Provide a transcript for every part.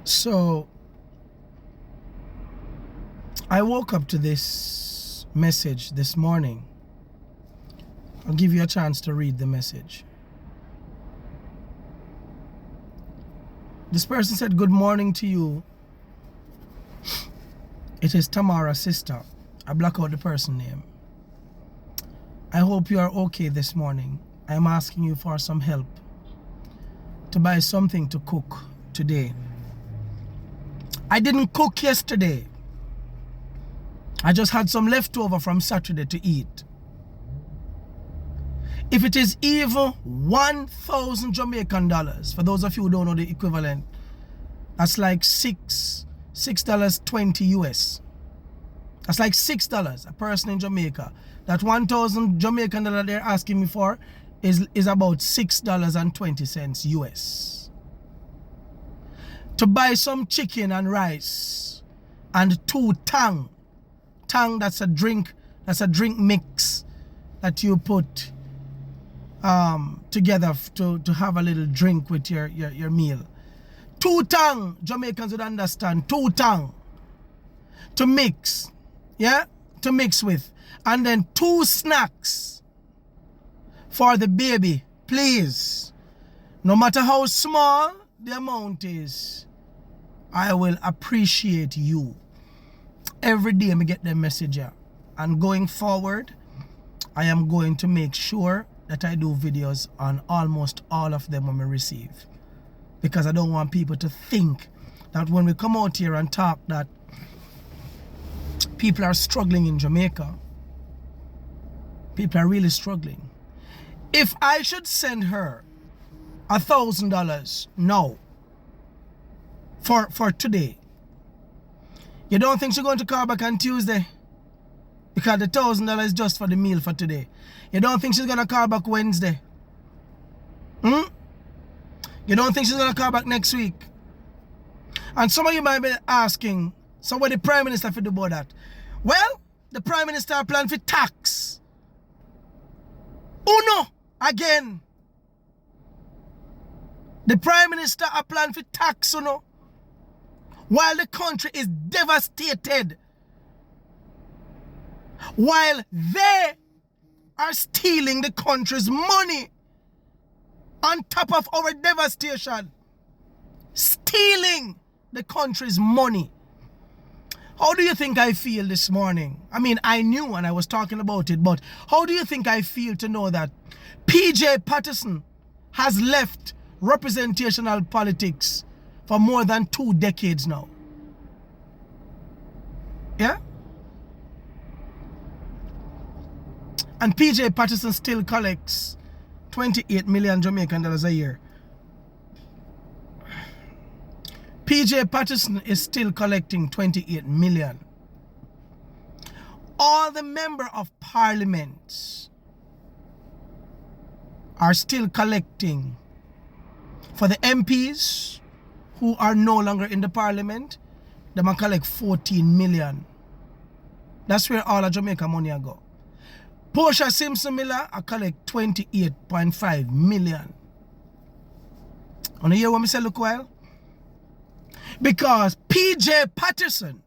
So I woke up to this message this morning. I'll give you a chance to read the message. This person said, "Good morning to you. It is Tamara's sister." I block out the person name. "I hope you are okay this morning. I am asking you for some help to buy something to cook today. I didn't cook yesterday. I just had some leftover from Saturday to eat. If it is even 1,000 Jamaican dollars, for those of you who don't know the equivalent, that's like $6.20 US. That's like $6 a person in Jamaica. That 1,000 Jamaican dollar they're asking me for is about $6.20 US. To buy some chicken and rice and 2 tang. Tang, that's a drink mix that you put together to have a little drink with your meal. 2 tang, Jamaicans would understand. 2 tang to mix, yeah, to mix with, and then 2 snacks for the baby, please. No matter how small the amount is, I will appreciate you. Every day I get the message here, and going forward, I am going to make sure that I do videos on almost all of them when I receive, because I don't want people to think that when we come out here and talk that people are struggling in Jamaica. People are really struggling. If I should send her $1,000 now for today, you don't think she's going to call back on Tuesday? Because the $1,000 is just for the meal for today. You don't think she's going to call back Wednesday? You don't think she's going to call back next week? And some of you might be asking, so what the Prime Minister for do about that? Well, the Prime Minister plan for tax. Uno, again. The Prime Minister a plan for tax, uno. While the country is devastated. While they are stealing the country's money on top of our devastation. Stealing the country's money. How do you think I feel this morning? I mean, I knew and I was talking about it, but how do you think I feel to know that PJ Patterson has left representational politics for more than 2 decades now? Yeah? And PJ Patterson still collects 28 million Jamaican dollars a year. PJ Patterson is still collecting 28 million. All the members of parliament are still collecting. For the MPs who are no longer in the parliament, they might collect 14 million. That's where all of Jamaica money go. Portia Simpson Miller I collect 28.5 million. Wanna hear what I say, look well? Because PJ Patterson,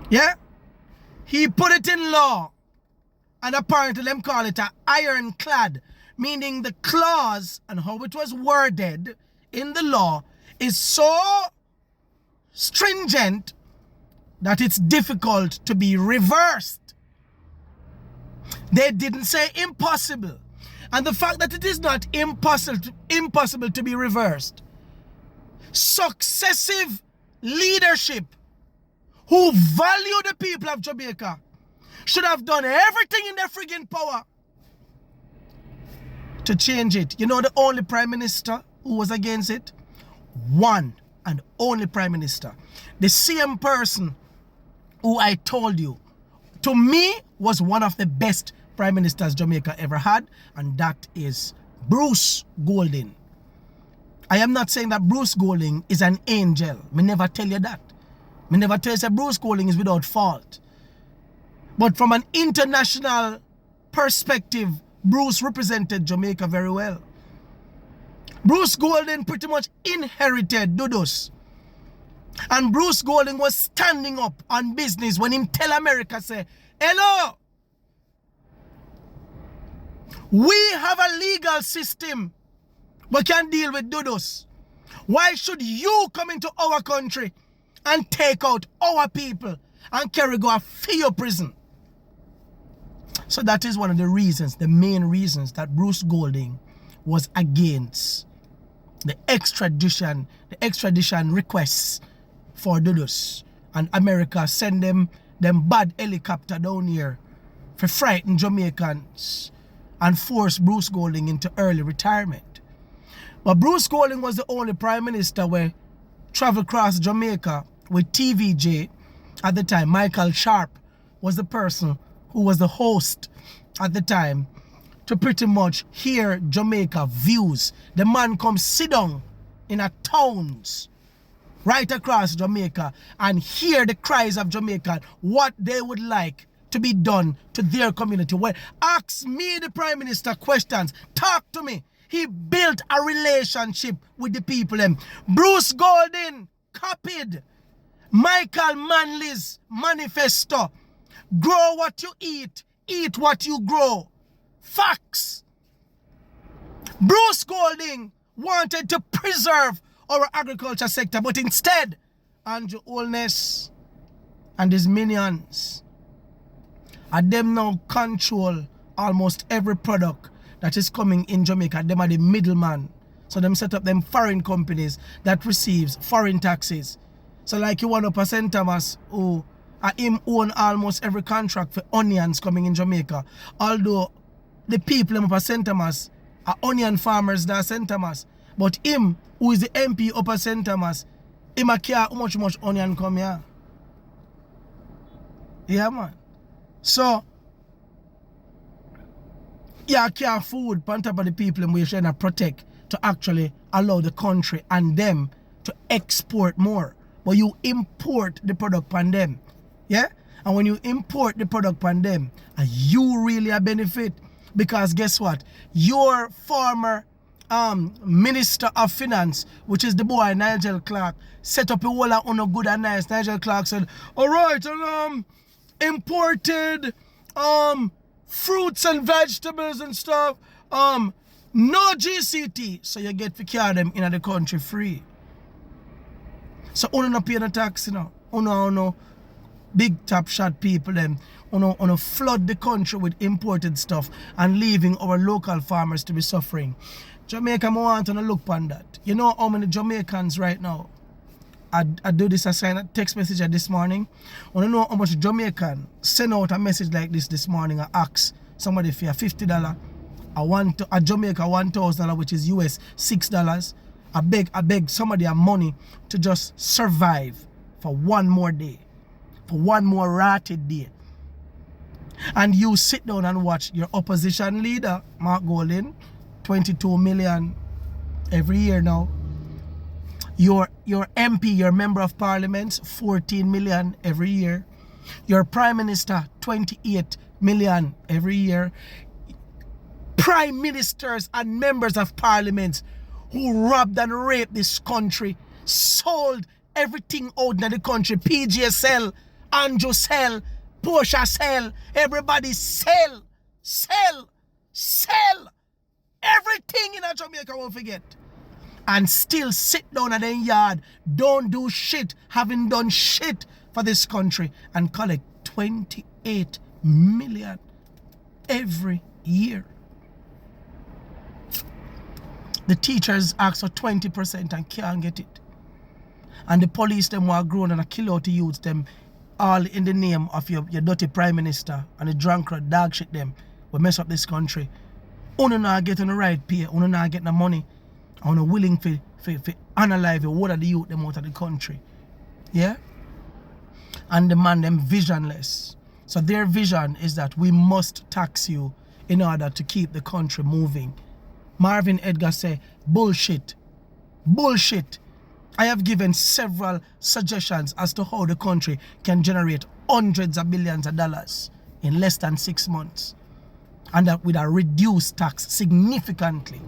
yeah, he put it in law, and apparently them call it an ironclad, meaning the clause and how it was worded in the law is so stringent that it's difficult to be reversed. They didn't say impossible. And the fact that it is not impossible to be reversed, successive leadership who value the people of Jamaica should have done everything in their friggin' power to change it. You know the only Prime Minister who was against it? One and only Prime Minister. The same person who I told you, to me, was one of the best Prime Ministers Jamaica ever had, and that is Bruce Golding. I am not saying that Bruce Golding is an angel. Me never tell you that. Me never tell you that Bruce Golding is without fault. But from an international perspective, Bruce represented Jamaica very well. Bruce Golding pretty much inherited Dudus. And Bruce Golding was standing up on business when him tell America, say, hello, we have a legal system we can deal with Dudus. Why should you come into our country and take out our people and carry go for your prison? So that is one of the reasons, the main reasons that Bruce Golding was against the extradition requests for Dudus. And America send them bad helicopter down here for frighten Jamaicans and force Bruce Golding into early retirement. But Bruce Golding was the only prime minister where traveled across Jamaica with TVJ at the time. Michael Sharp was the person who was the host at the time to pretty much hear Jamaica views. The man comes sit down in a towns right across Jamaica and hear the cries of Jamaica, what they would like to be done to their community. Well, ask me, the prime minister, questions. Talk to me. He built a relationship with the people. Bruce Golding copied Michael Manley's manifesto. Grow what you eat what you grow. Facts. Bruce Golding wanted to preserve our agriculture sector, but instead, Andrew Holness and his minions, and them now control almost every product that is coming in Jamaica. Them are the middleman. So them set up them foreign companies that receives foreign taxes. So like you want up a St. Thomas who him own almost every contract for onions coming in Jamaica. Although the people up at St. Thomas are onion farmers that St. Thomas. But him, who is the MP up at St. Thomas, him a care how much onion come here. Yeah, man. So, yeah, care food on top of the people and we're trying to protect to actually allow the country and them to export more. But you import the product on them. Yeah? And when you import the product on them, you really a benefit. Because guess what? Your former Minister of Finance, which is the boy Nigel Clark, set up a whole lot on a good and nice. Nigel Clark said, alright, imported fruits and vegetables and stuff, no GCT, so you get to carry them in the country free. So uno no pay no tax, you know. Uno big top shot people them uno flood the country with imported stuff and leaving our local farmers to be suffering. Jamaica, I want to look upon that. You know how many Jamaicans right now, I do this, I send a text message this morning. I want to know how much Jamaican send out a message like this morning. I ask somebody for $50. A Jamaica $1,000, which is US $6. I beg somebody a money to just survive for one more day, for one more rotted day. And you sit down and watch your opposition leader, Mark Golding, 22 million every year now. Your MP, your member of parliament, 14 million every year. Your prime minister, 28 million every year. Prime ministers and members of parliament who robbed and raped this country, sold everything out in the country. PJ sell, Andrew sell, Portia sell, everybody sell. Everything in Jamaica won't forget. And still sit down at the yard, don't do shit, having done shit for this country, and collect 28 million every year. The teachers ask for 20% and can't get it. And the police them who are grown and kill out the youths them all in the name of your dirty prime minister and the drunkard dog shit them will mess up this country. Uno not getting the right pay, uno not getting the money. Uno willing to analyze what are the youth them out of the country. Yeah? And the man them visionless. So their vision is that we must tax you in order to keep the country moving. Marvin Edgar say, bullshit. Bullshit. I have given several suggestions as to how the country can generate hundreds of billions of dollars in less than 6 months. And that with a reduced tax significantly.